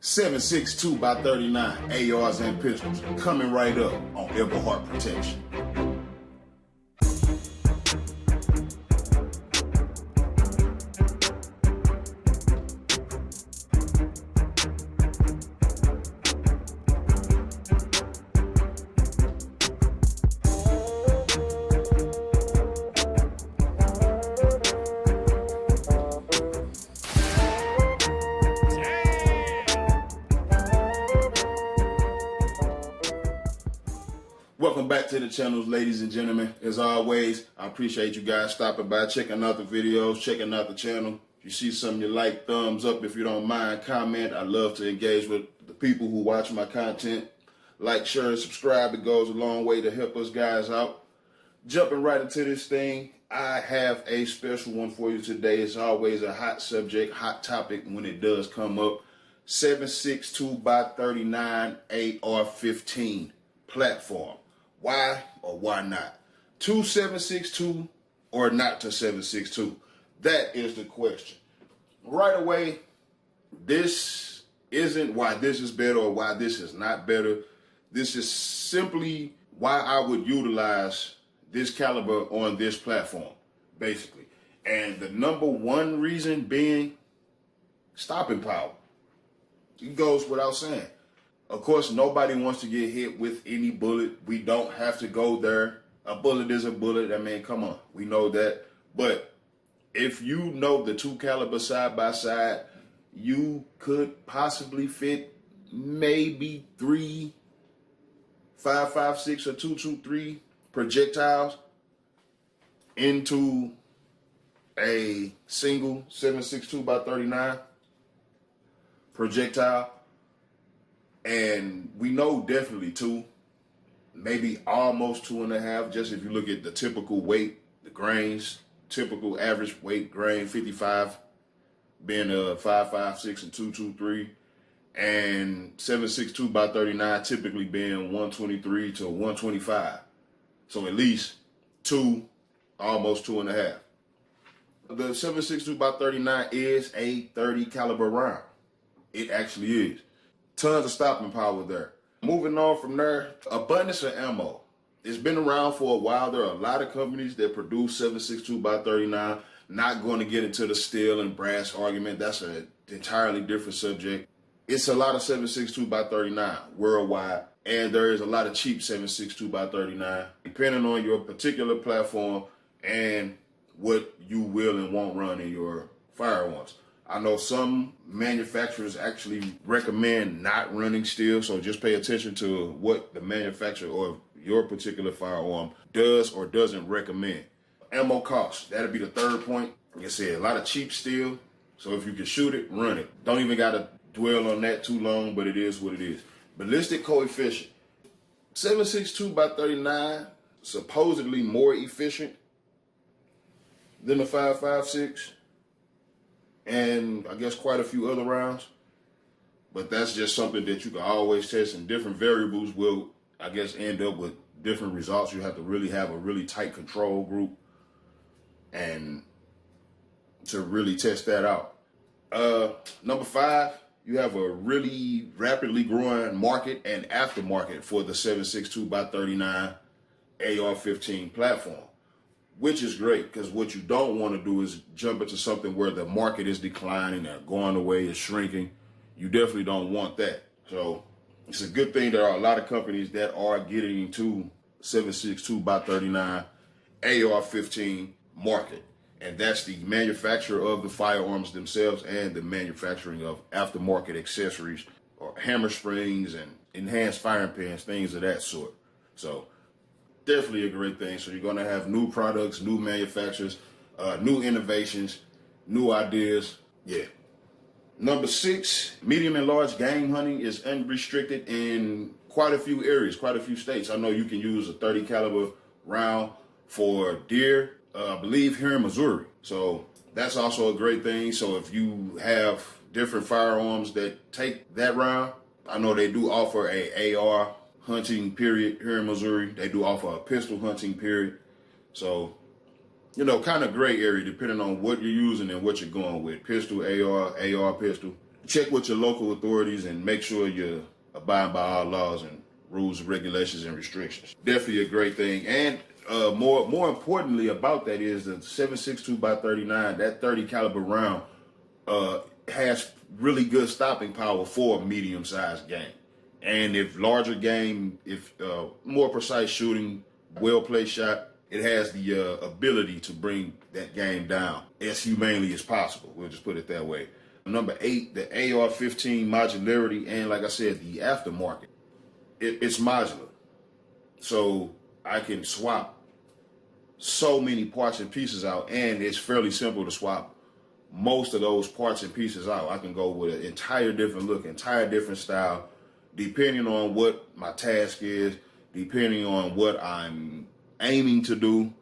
7.62 by 39 ARs and pistols coming right up on Eberhart Protection. Welcome back to the channel, ladies and gentlemen. As always, I appreciate you guys stopping by, checking out the videos, checking out the channel. If you see something you like, thumbs up. If you don't mind, comment. I love to engage with the people who watch my content. Like, share, and subscribe. It goes a long way to help us guys out. Jumping right into this thing, I have a special one for you today. It's always a hot subject, hot topic when it does come up. 7.62 by 39 AR-15 platform. Why or why not? To 7.62 or not to 7.62? That is the question. Right away, this isn't why this is better or why this is not better. This is simply why I would utilize this caliber on this platform, basically. And the number one reason being stopping power. It goes without saying. Of course, nobody wants to get hit with any bullet. We don't have to go there. A bullet is a bullet. I mean, come on. We know that. But if you know the two caliber side by side, you could possibly fit maybe 3 5.56 or 2.23 projectiles into a single 7.62 by 39 projectile. And we know definitely 2, maybe almost 2.5, just if you look at the typical weight, the grains, typical average weight grain, 55 being a 5.56 and 2.23, and 7.62 by 39 typically being 123 to 125. So at least 2, almost 2.5. The 7.62 by 39 is a 30 caliber round. It actually is. Tons of stopping power there. Moving on from there, abundance of ammo. It's been around for a while. There are a lot of companies that produce 7.62 by 39. Not going to get into the steel and brass argument. That's an entirely different subject. It's a lot of 7.62 by 39 worldwide, and there is a lot of cheap 7.62 by 39, depending on your particular platform and what you will and won't run in your firearms. I know some manufacturers actually recommend not running steel, so just pay attention to what the manufacturer or your particular firearm does or doesn't recommend. Ammo costs, that'll be the third point. Like I said, a lot of cheap steel, so if you can shoot it, run it. Don't even gotta dwell on that too long, but it is what it is. Ballistic coefficient, 7.62 by 39, supposedly more efficient than the 5.56. And I guess quite a few other rounds. But that's just something that you can always test, and different variables will, I guess, end up with different results. You have to really have a really tight control group and to really test that out. Number 5, you have a really rapidly growing market and aftermarket for the 7.62 by 39 AR-15 platform, which is great, because what you don't want to do is jump into something where the market is declining or going away, is shrinking. You definitely don't want that. So it's a good thing there are a lot of companies that are getting into 7.62 by 39 AR-15 market. And that's the manufacturer of the firearms themselves and the manufacturing of aftermarket accessories or hammer springs and enhanced firing pins, things of that sort. So definitely a great thing. So you're going to have new products, new manufacturers, new innovations, new ideas. Yeah. Number 6, medium and large game hunting is unrestricted in quite a few areas, quite a few states. I know you can use a 30 caliber round for deer, I believe here in Missouri. So that's also a great thing. So if you have different firearms that take that round, I know they do offer a AR hunting period here in Missouri. They do offer a pistol hunting period. So, you know, kind of gray area depending on what you're using and what you're going with. Pistol, AR, AR, pistol. check with your local authorities and make sure you're abiding by all laws and rules, regulations, and restrictions. Definitely a great thing. And more importantly about that is the 7.62x39, that 30 caliber round has really good stopping power for a medium-sized game. And if larger game, if more precise shooting, well-placed shot, it has the ability to bring that game down as humanely as possible. We'll just put it that way. Number 8, the AR-15 modularity, and like I said, the aftermarket. It's modular. So I can swap so many parts and pieces out, and it's fairly simple to swap most of those parts and pieces out. I can go with an entire different look, entire different style, depending on what my task is, depending on what I'm aiming to do,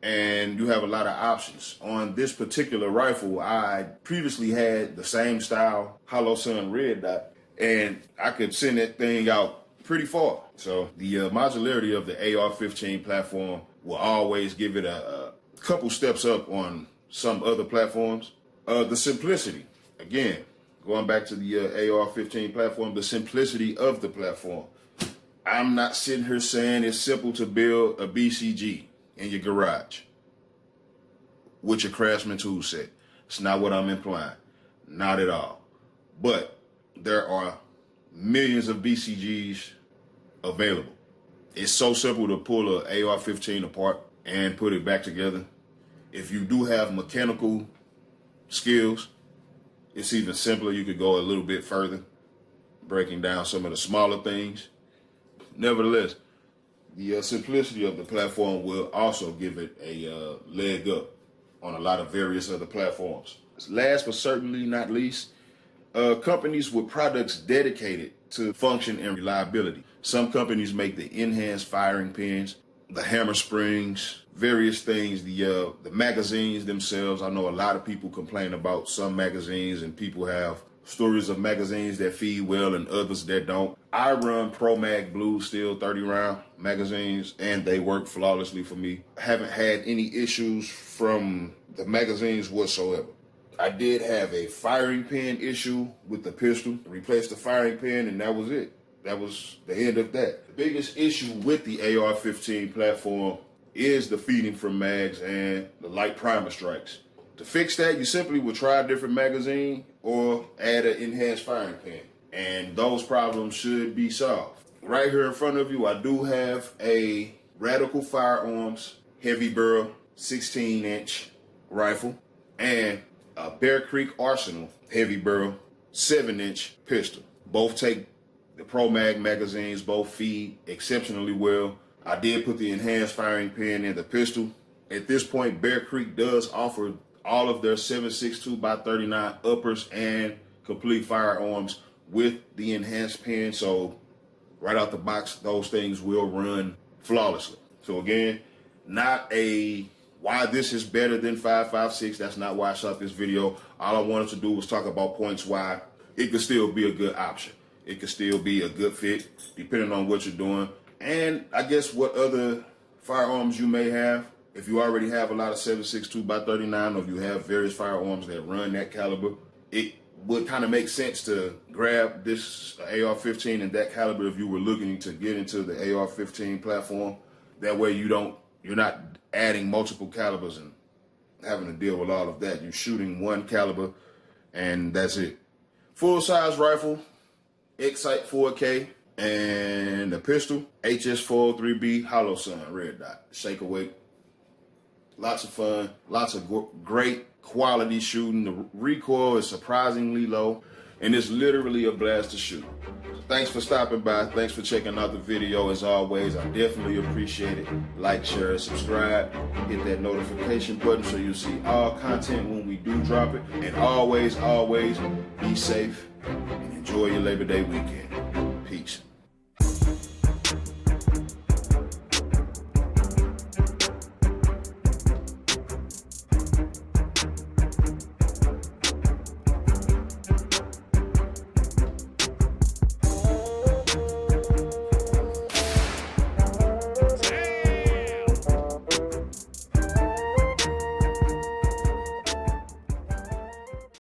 and you have a lot of options. On this particular rifle, I previously had the same style Hollow Sun red dot, and I could send that thing out pretty far. So the modularity of the AR-15 platform will always give it a couple steps up on some other platforms. The simplicity, again, going back to the AR-15 platform, the simplicity of the platform. I'm not sitting here saying it's simple to build a BCG in your garage with your Craftsman tool set. It's not what I'm implying. Not at all. But there are millions of BCGs available. It's so simple to pull an AR-15 apart and put it back together. If you do have mechanical skills, it's even simpler. You could go a little bit further, breaking down some of the smaller things. Nevertheless, the simplicity of the platform will also give it a leg up on a lot of various other platforms. Last but certainly not least, companies with products dedicated to function and reliability. Some companies make the enhanced firing pins, the hammer springs, various things, the magazines themselves. I know a lot of people complain about some magazines, and people have stories of magazines that feed well and others that don't. I run Pro Mag Blue Steel 30 round magazines, and they work flawlessly for me. I haven't had any issues from the magazines whatsoever. I did have a firing pin issue with the pistol. Replaced the firing pin, and that was it. That was the end of that. The biggest issue with the AR-15 platform is the feeding from mags and the light primer strikes. To fix that, you simply would try a different magazine or add an enhanced firing pin, and those problems should be solved. Right here in front of you, I do have a Radical Firearms heavy barrel 16-inch rifle and a Bear Creek Arsenal heavy barrel 7-inch pistol. Both take the Pro Mag magazines, both feed exceptionally well. I did put the enhanced firing pin in the pistol. At this point, Bear Creek does offer all of their 7.62x39 uppers and complete firearms with the enhanced pin. So right out the box, those things will run flawlessly. So again, not a why this is better than 5.56. That's not why I shot this video. All I wanted to do was talk about points why it could still be a good option. It could still be a good fit depending on what you're doing. And I guess what other firearms you may have. If you already have a lot of 7.62x39, or if you have various firearms that run that caliber, it would kind of make sense to grab this AR-15 and that caliber if you were looking to get into the AR-15 platform. That way you're not adding multiple calibers and having to deal with all of that. You're shooting one caliber and that's it. Full-size rifle, X-Sight 4K, and a pistol, HS403B Hollow Sun red dot, shake away. Lots of fun, lots of great quality shooting. The recoil is surprisingly low, and it's literally a blast to shoot. Thanks for stopping by. Thanks for checking out the video. As always, I definitely appreciate it. Like, share, subscribe, hit that notification button so you'll see all content when we do drop it. And always, always be safe and enjoy your Labor Day weekend.